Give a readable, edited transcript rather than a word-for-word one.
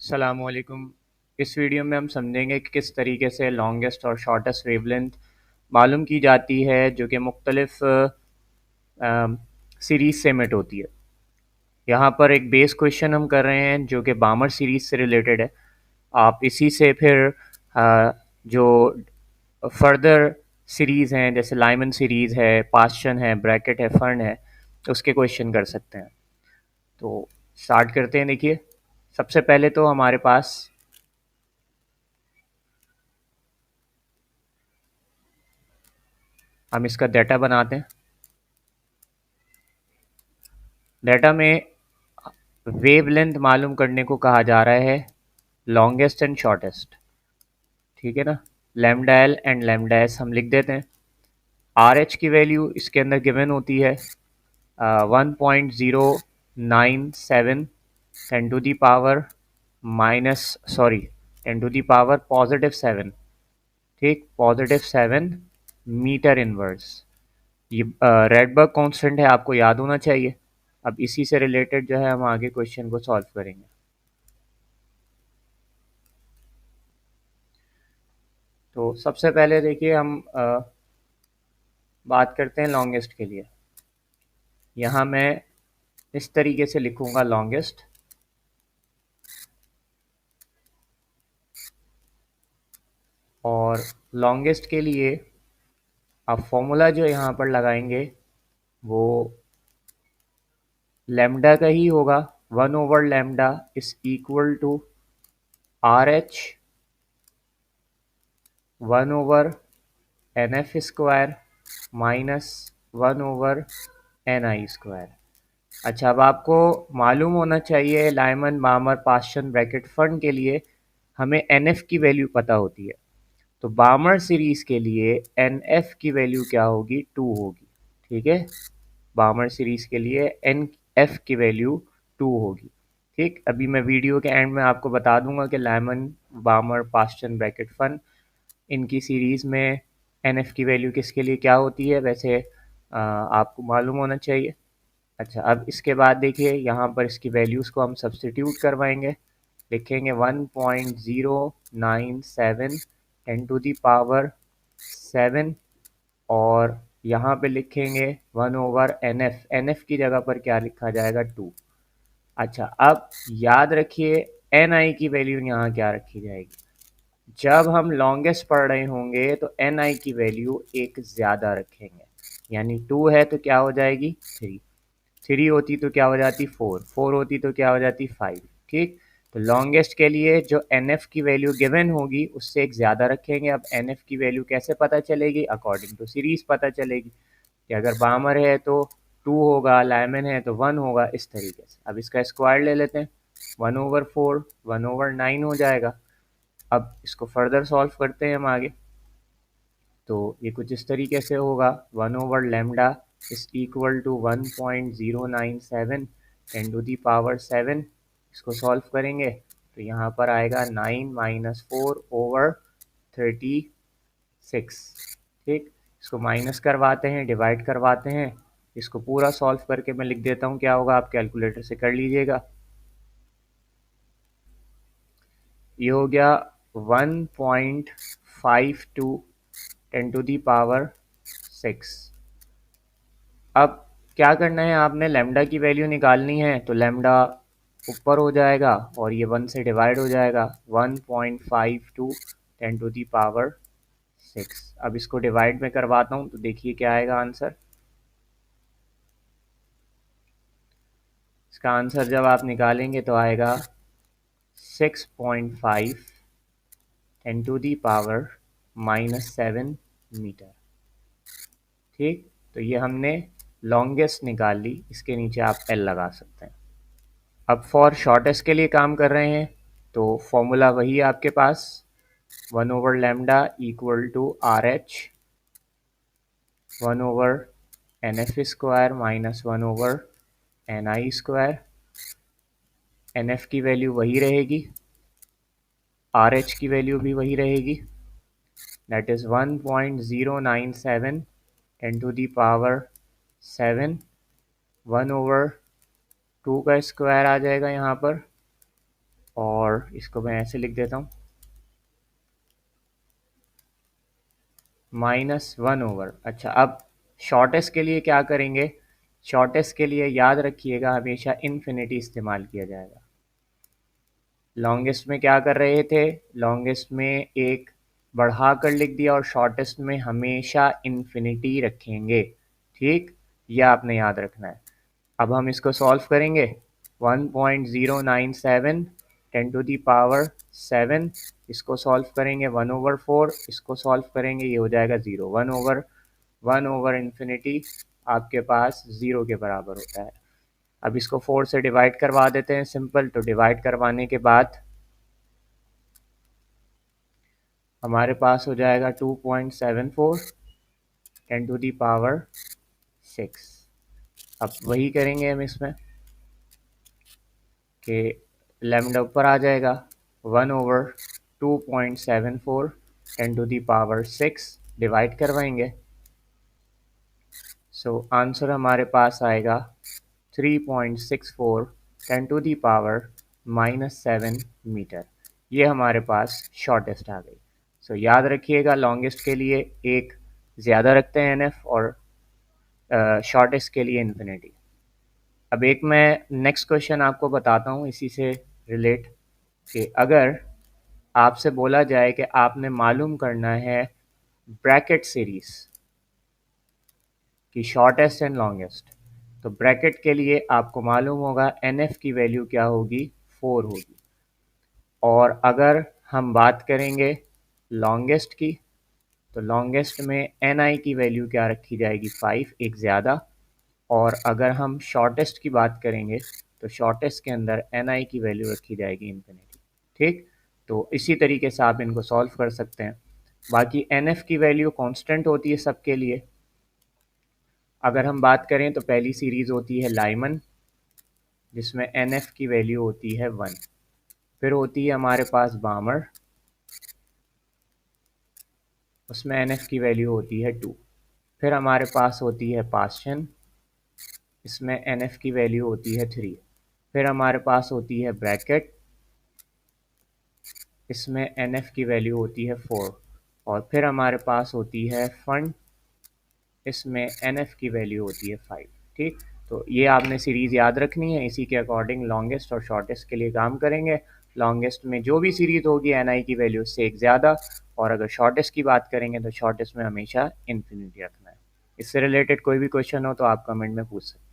अस्सलामुअलैकुम। इस वीडियो में हम समझेंगे कि किस तरीके से लॉन्गेस्ट और शॉर्टेस्ट वेवलेंथ मालूम की जाती है जो कि मुख्तलिफ सीरीज़ से मेट होती है। यहाँ पर एक बेस क्वेश्चन हम कर रहे हैं जो कि बामर सीरीज़ से रिलेटेड है। आप इसी से फिर जो फर्दर सीरीज़ हैं जैसे लाइमन सीरीज़ है, पास्चन है, ब्रैकेट है, फर्न है, उसके क्वेश्चन कर सकते हैं। तो स्टार्ट करते हैं। देखिए, सबसे पहले तो हमारे पास हम इसका डाटा बनाते हैं। डाटा में वेवलेंथ मालूम करने को कहा जा रहा है लॉन्गेस्ट एंड शॉर्टेस्ट। ठीक है ना। Lambda L and lambda S हम लिख देते हैं। आर एच की वैल्यू इसके अंदर गिवन होती है 1.097 ten to the power minus sorry ten to the power +7। ठीक, +7 मीटर इनवर्स। ये रेडबर्ग कांस्टेंट है, आपको याद होना चाहिए। अब इसी से रिलेटेड जो है हम आगे क्वेश्चन को सॉल्व करेंगे। तो सबसे पहले देखिए हम बात करते हैं लॉन्गेस्ट के लिए। यहाँ मैं इस तरीके से लिखूंगा लॉन्गेस्ट, और लॉन्गेस्ट के लिए आप फॉर्मूला जो यहाँ पर लगाएंगे वो लैम्डा का ही होगा। 1/λ is equal to R H 1/NF² minus 1/NI²। अच्छा, अब आपको मालूम होना चाहिए Lyman Balmer Paschen Brackett Pfund के लिए हमें NF की वैल्यू पता होती है। तो बामर सीरीज़ के लिए NF की वैल्यू क्या होगी? 2 होगी। ठीक है, बामर सीरीज़ के लिए NF की वैल्यू 2 होगी। ठीक, अभी मैं वीडियो के एंड में आपको बता दूंगा कि Lyman Balmer Paschen Brackett fund इनकी सीरीज़ में NF की वैल्यू किसके लिए क्या होती है। वैसे आपको मालूम होना चाहिए। अच्छा, अब इसके बाद देखिए यहाँ पर इसकी वैल्यूज़ को हम सब्स्टिट्यूट करवाएंगे। लिखेंगे 1.097 टेन टू दी पावर 7, और यहाँ पे लिखेंगे 1/NF। NF की जगह पर क्या लिखा जाएगा? 2। अच्छा, अब याद रखिए NI की वैल्यू यहाँ क्या रखी जाएगी? जब हम लॉन्गेस्ट पढ़ रहे होंगे तो NI की वैल्यू एक ज़्यादा रखेंगे। यानी 2 है तो क्या हो जाएगी? 3। 3 होती तो क्या हो जाती? 4। 4 होती तो क्या हो जाती? 5। ठीक, तो लॉन्गेस्ट के लिए जो NF की वैल्यू गिवन होगी उससे एक ज़्यादा रखेंगे। अब NF की वैल्यू कैसे पता चलेगी? अकॉर्डिंग टू सीरीज़ पता चलेगी कि अगर बामर है तो 2 होगा, लाइमन है तो 1 होगा, इस तरीके से। अब इसका स्क्वायर ले लेते हैं। 1/4 1/9 हो जाएगा। अब इसको फर्दर सॉल्व करते हैं हम आगे। तो ये कुछ इस तरीके से होगा 1/λ is equal to 1.097 ten to the power 7। इसको सॉल्व करेंगे तो यहाँ पर आएगा 9-4/36। ठीक, इसको माइनस करवाते हैं, डिवाइड करवाते हैं। इसको पूरा सॉल्व करके मैं लिख देता हूँ क्या होगा, आप कैलकुलेटर से कर लीजिएगा। ये हो गया 1.52 टेन टू दी पावर 6। अब क्या करना है, आपने लैम्डा की वैल्यू निकालनी है। तो लैम्डा ऊपर हो जाएगा और ये 1 से डिवाइड हो जाएगा। 1.52 टेन टू दी पावर 6। अब इसको डिवाइड में करवाता हूँ तो देखिए क्या आएगा आंसर। इसका आंसर जब आप निकालेंगे तो आएगा 6.5 ten to the power -7 meter. ठीक, तो ये हमने लॉन्गेस्ट निकाल ली। इसके नीचे आप एल लगा सकते हैं। अब फॉर शॉर्टेस्ट के लिए काम कर रहे हैं तो फॉर्मूला वही है आपके पास, 1/λ equal to R H 1/NF² minus 1/NI²। NF की वैल्यू वही रहेगी, RH की वैल्यू भी वही रहेगी। That is 1.097 ten to the power 7। 1/2 का स्क्वायर आ जाएगा यहाँ पर, और इसको मैं ऐसे लिख देता हूँ -1/। अच्छा, अब शॉर्टेस्ट के लिए क्या करेंगे? शॉर्टेस्ट के लिए याद रखिएगा हमेशा इन्फिनिटी इस्तेमाल किया जाएगा। लॉन्गेस्ट में क्या कर रहे थे? लॉन्गेस्ट में एक बढ़ाकर लिख दिया और शॉर्टेस्ट में हमेशा इन्फिनिटी रखेंगे। ठीक, यह आपने याद रखना है। अब हम इसको सॉल्व करेंगे। 1.097 10⁻7, इसको सॉल्व करेंगे 1/4, इसको सॉल्व करेंगे ये हो जाएगा 0। 1/1 इन्फिनिटी आपके पास 0 के बराबर होता है। अब इसको 4 से डिवाइड करवा देते हैं सिंपल। तो डिवाइड करवाने के बाद हमारे पास हो जाएगा 2.74 10⁻6। अब वही करेंगे हम इसमें कि लैम्डा ऊपर आ जाएगा 1/2.74 10⁻6 डिवाइड करवाएंगे। सो आंसर हमारे पास आएगा 3.64 10⁻⁻7 मीटर। ये हमारे पास शॉर्टेस्ट आ गई। सो याद रखिएगा लॉन्गेस्ट के लिए एक ज़्यादा रखते हैं NF और शॉर्टेस्ट के लिए इन्फिनिटी। अब एक मैं नेक्स्ट क्वेश्चन आपको बताता हूँ इसी से रिलेट, कि अगर आपसे बोला जाए कि आपने मालूम करना है ब्रैकेट सीरीज की शॉर्टेस्ट एंड लॉन्गेस्ट, तो ब्रैकेट के लिए आपको मालूम होगा NF की वैल्यू क्या होगी? 4 होगी। और अगर हम बात करेंगे लॉन्गेस्ट की, तो लॉन्गेस्ट में NI की वैल्यू क्या रखी जाएगी? 5, एक ज़्यादा। और अगर हम शॉर्टेस्ट की बात करेंगे तो शॉर्टेस्ट के अंदर NI की वैल्यू रखी जाएगी इन्फिनिटी। ठीक, तो इसी तरीके से आप इनको सॉल्व कर सकते हैं। बाकी NF की वैल्यू कांस्टेंट होती है सबके लिए। अगर हम बात करें तो पहली सीरीज़ होती है लाइमन, जिसमें NF की वैल्यू होती है 1। फिर होती है हमारे पास बामर, उसमें NF की वैल्यू होती है 2। फिर हमारे पास होती है पास्चन, इसमें NF की वैल्यू होती है 3। फिर हमारे पास होती है ब्रैकेट, इसमें NF की वैल्यू होती है 4। और फिर हमारे पास होती है फंड, इसमें NF की वैल्यू होती है 5। ठीक, तो ये आपने सीरीज़ याद रखनी है। इसी के अकॉर्डिंग लॉन्गेस्ट और शॉर्टेस्ट के लिए काम करेंगे। लॉन्गेस्ट में जो भी सीरीज़ होगी NI की वैल्यू से एक ज़्यादा, और अगर शॉर्टेस्ट की बात करेंगे तो शॉर्टेस्ट में हमेशा इन्फिनिटी रखना है। इससे रिलेटेड कोई भी क्वेश्चन हो तो आप कमेंट में पूछ सकते हैं।